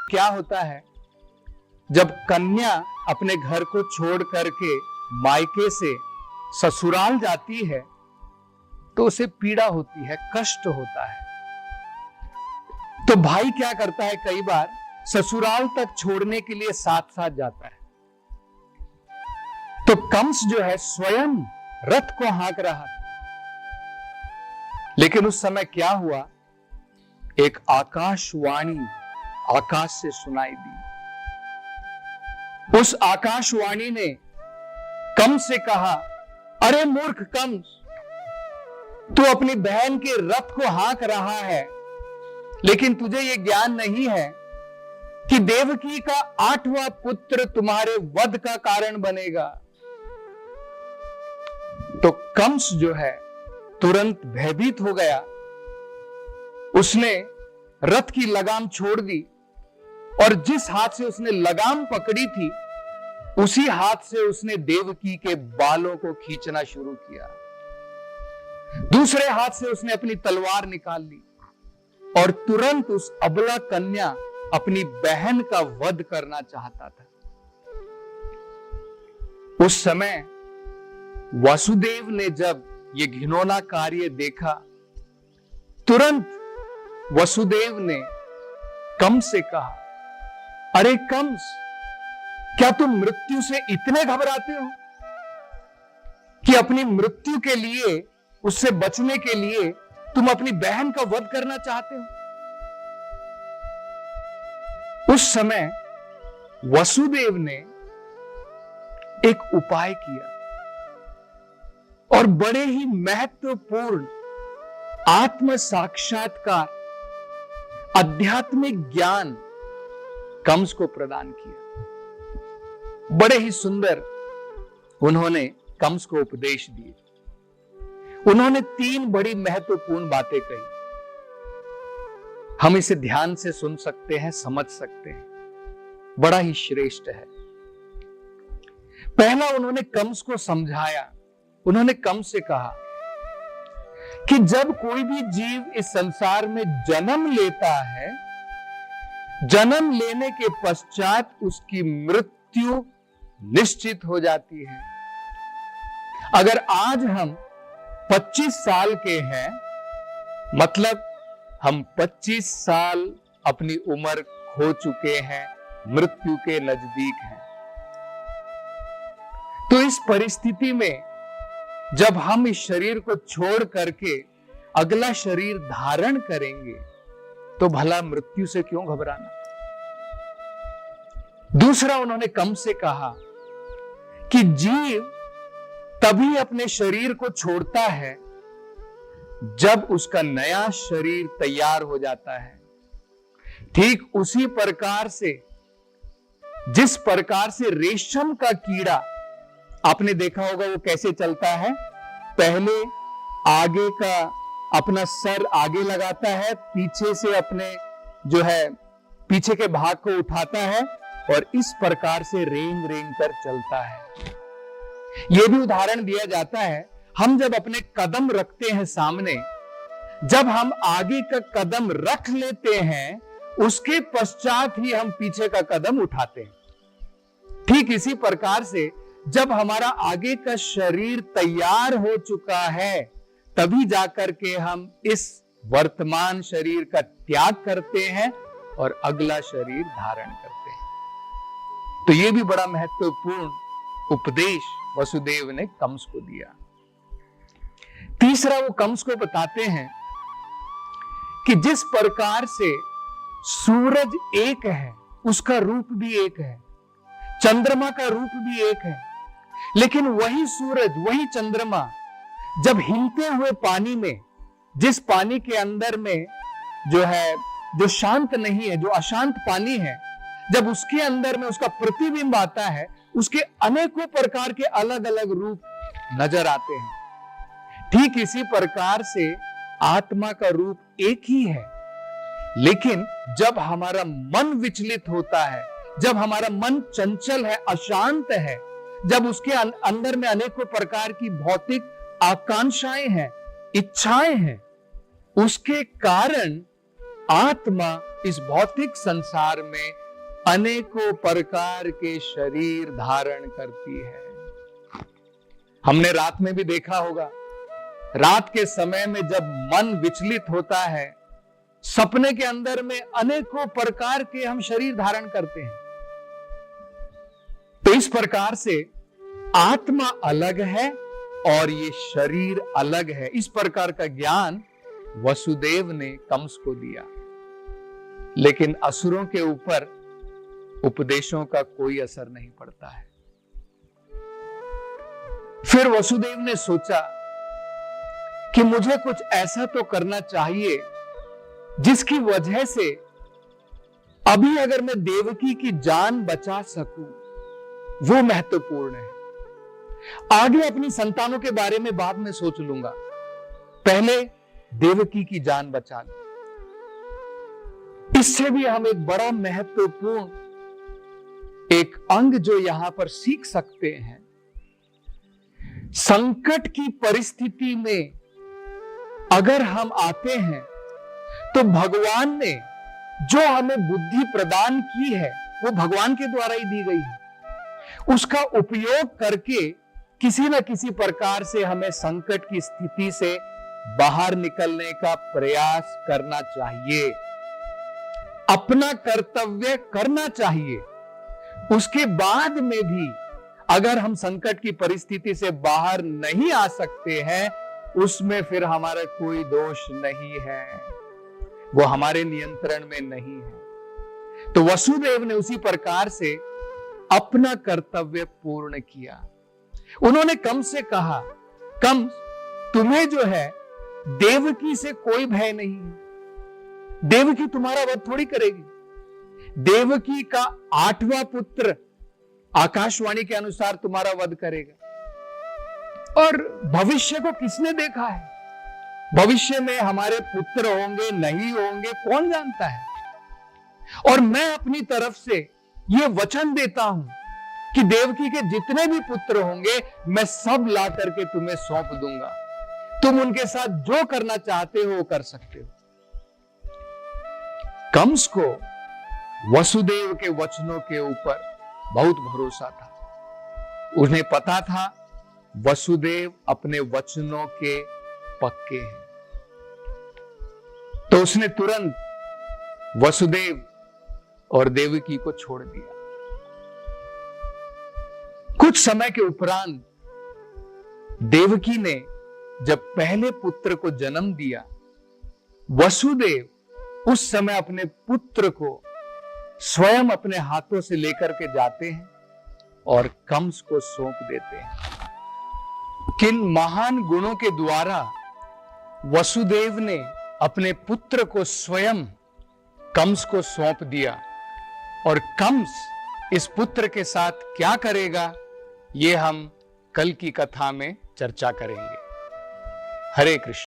क्या होता है जब कन्या अपने घर को छोड़ करके मायके से ससुराल जाती है तो उसे पीड़ा होती है, कष्ट होता है। तो भाई क्या करता है, कई बार ससुराल तक छोड़ने के लिए साथ साथ जाता है। तो कंस जो है स्वयं रथ को हाँक रहा था, लेकिन उस समय क्या हुआ, एक आकाशवाणी आकाश से सुनाई दी। उस आकाशवाणी ने कंस से कहा, अरे मूर्ख कंस, तू अपनी बहन के रथ को हाँक रहा है, लेकिन तुझे यह ज्ञान नहीं है कि देवकी का 8वां पुत्र तुम्हारे वध का कारण बनेगा। तो कंस जो है तुरंत भयभीत हो गया। उसने रथ की लगाम छोड़ दी और जिस हाथ से उसने लगाम पकड़ी थी उसी हाथ से उसने देवकी के बालों को खींचना शुरू किया। दूसरे हाथ से उसने अपनी तलवार निकाल ली और तुरंत उस अबला कन्या अपनी बहन का वध करना चाहता था। उस समय वासुदेव ने जब ये घिनौना कार्य देखा, तुरंत वसुदेव ने कंस से कहा, अरे कंस, क्या तुम मृत्यु से इतने घबराते हो कि अपनी मृत्यु के लिए, उससे बचने के लिए तुम अपनी बहन का वध करना चाहते हो? उस समय वसुदेव ने एक उपाय किया और बड़े ही महत्वपूर्ण आत्म साक्षात्कार, आध्यात्मिक ज्ञान कंस को प्रदान किया। बड़े ही सुंदर उन्होंने कंस को उपदेश दिए। उन्होंने 3 बड़ी महत्वपूर्ण बातें कही। हम इसे ध्यान से सुन सकते हैं, समझ सकते हैं, बड़ा ही श्रेष्ठ है। पहला, उन्होंने कंस को समझाया। उन्होंने कंस से कहा कि जब कोई भी जीव इस संसार में जन्म लेता है, जन्म लेने के पश्चात उसकी मृत्यु निश्चित हो जाती है। अगर आज हम 25 साल के हैं, मतलब हम 25 साल अपनी उम्र खो चुके हैं, मृत्यु के नजदीक हैं। तो इस परिस्थिति में जब हम इस शरीर को छोड़ करके अगला शरीर धारण करेंगे तो भला मृत्यु से क्यों घबराना। दूसरा, उन्होंने कंस से कहा कि जीव तभी अपने शरीर को छोड़ता है जब उसका नया शरीर तैयार हो जाता है। ठीक उसी प्रकार से, जिस प्रकार से रेशम का कीड़ा, आपने देखा होगा वो कैसे चलता है, पहले आगे का अपना सर आगे लगाता है, पीछे से अपने जो है पीछे के भाग को उठाता है और इस प्रकार से रेंग रेंग कर चलता है। यह भी उदाहरण दिया जाता है, हम जब अपने कदम रखते हैं सामने, जब हम आगे का कदम रख लेते हैं उसके पश्चात ही हम पीछे का कदम उठाते हैं। ठीक इसी प्रकार से जब हमारा आगे का शरीर तैयार हो चुका है तभी जाकर के हम इस वर्तमान शरीर का त्याग करते हैं और अगला शरीर धारण करते हैं। तो यह भी बड़ा महत्वपूर्ण उपदेश वसुदेव ने कंस को दिया। तीसरा, वो कंस को बताते हैं कि जिस प्रकार से सूरज एक है, उसका रूप भी एक है, चंद्रमा का रूप भी एक है, लेकिन वही सूरज, वही चंद्रमा जब हिलते हुए पानी में, जिस पानी के अंदर में जो है, जो शांत नहीं है, जो अशांत पानी है, जब उसके अंदर में उसका प्रतिबिंब आता है, उसके अनेकों प्रकार के अलग अलग रूप नजर आते हैं। ठीक इसी प्रकार से आत्मा का रूप एक ही है, लेकिन जब हमारा मन विचलित होता है, जब हमारा मन चंचल है, अशांत है, जब उसके अंदर में अनेकों प्रकार की भौतिक आकांक्षाएं हैं, इच्छाएं हैं, उसके कारण आत्मा इस भौतिक संसार में अनेकों प्रकार के शरीर धारण करती है। हमने रात में भी देखा होगा, रात के समय में जब मन विचलित होता है, सपने के अंदर में अनेकों प्रकार के हम शरीर धारण करते हैं। तो इस प्रकार से आत्मा अलग है और ये शरीर अलग है। इस प्रकार का ज्ञान वसुदेव ने कंस को दिया, लेकिन असुरों के ऊपर उपदेशों का कोई असर नहीं पड़ता है। फिर वसुदेव ने सोचा कि मुझे कुछ ऐसा तो करना चाहिए जिसकी वजह से अभी अगर मैं देवकी की जान बचा सकूं, वो महत्वपूर्ण है। आगे अपनी संतानों के बारे में बाद में सोच लूंगा, पहले देवकी की जान बचा लूं। इससे भी हम एक बड़ा महत्वपूर्ण एक अंग जो यहां पर सीख सकते हैं, संकट की परिस्थिति में अगर हम आते हैं तो भगवान ने जो हमें बुद्धि प्रदान की है वो भगवान के द्वारा ही दी गई है। उसका उपयोग करके किसी न किसी प्रकार से हमें संकट की स्थिति से बाहर निकलने का प्रयास करना चाहिए, अपना कर्तव्य करना चाहिए। उसके बाद में भी अगर हम संकट की परिस्थिति से बाहर नहीं आ सकते हैं, उसमें फिर हमारा कोई दोष नहीं है, वो हमारे नियंत्रण में नहीं है। तो वसुदेव ने उसी प्रकार से अपना कर्तव्य पूर्ण किया। उन्होंने कंस से कहा, कंस, तुम्हें जो है देवकी से कोई भय नहीं है, देवकी तुम्हारा वध थोड़ी करेगी। देवकी का 8वां पुत्र आकाशवाणी के अनुसार तुम्हारा वध करेगा। और भविष्य को किसने देखा है? भविष्य में हमारे पुत्र होंगे नहीं होंगे, कौन जानता है। और मैं अपनी तरफ से यह वचन देता हूं कि देवकी के जितने भी पुत्र होंगे मैं सब ला करके तुम्हें सौंप दूंगा, तुम उनके साथ जो करना चाहते हो वो कर सकते हो। कंस को वसुदेव के वचनों के ऊपर बहुत भरोसा था। उन्हें पता था वसुदेव अपने वचनों के पक्के हैं, तो उसने तुरंत वसुदेव और देवकी को छोड़ दिया। कुछ समय के उपरांत देवकी ने जब पहले पुत्र को जन्म दिया, वसुदेव उस समय अपने पुत्र को स्वयं अपने हाथों से लेकर के जाते हैं और कंस को सौंप देते हैं। किन महान गुणों के द्वारा वसुदेव ने अपने पुत्र को स्वयं कंस को सौंप दिया, और कंस इस पुत्र के साथ क्या करेगा, ये हम कल की कथा में चर्चा करेंगे। हरे कृष्ण।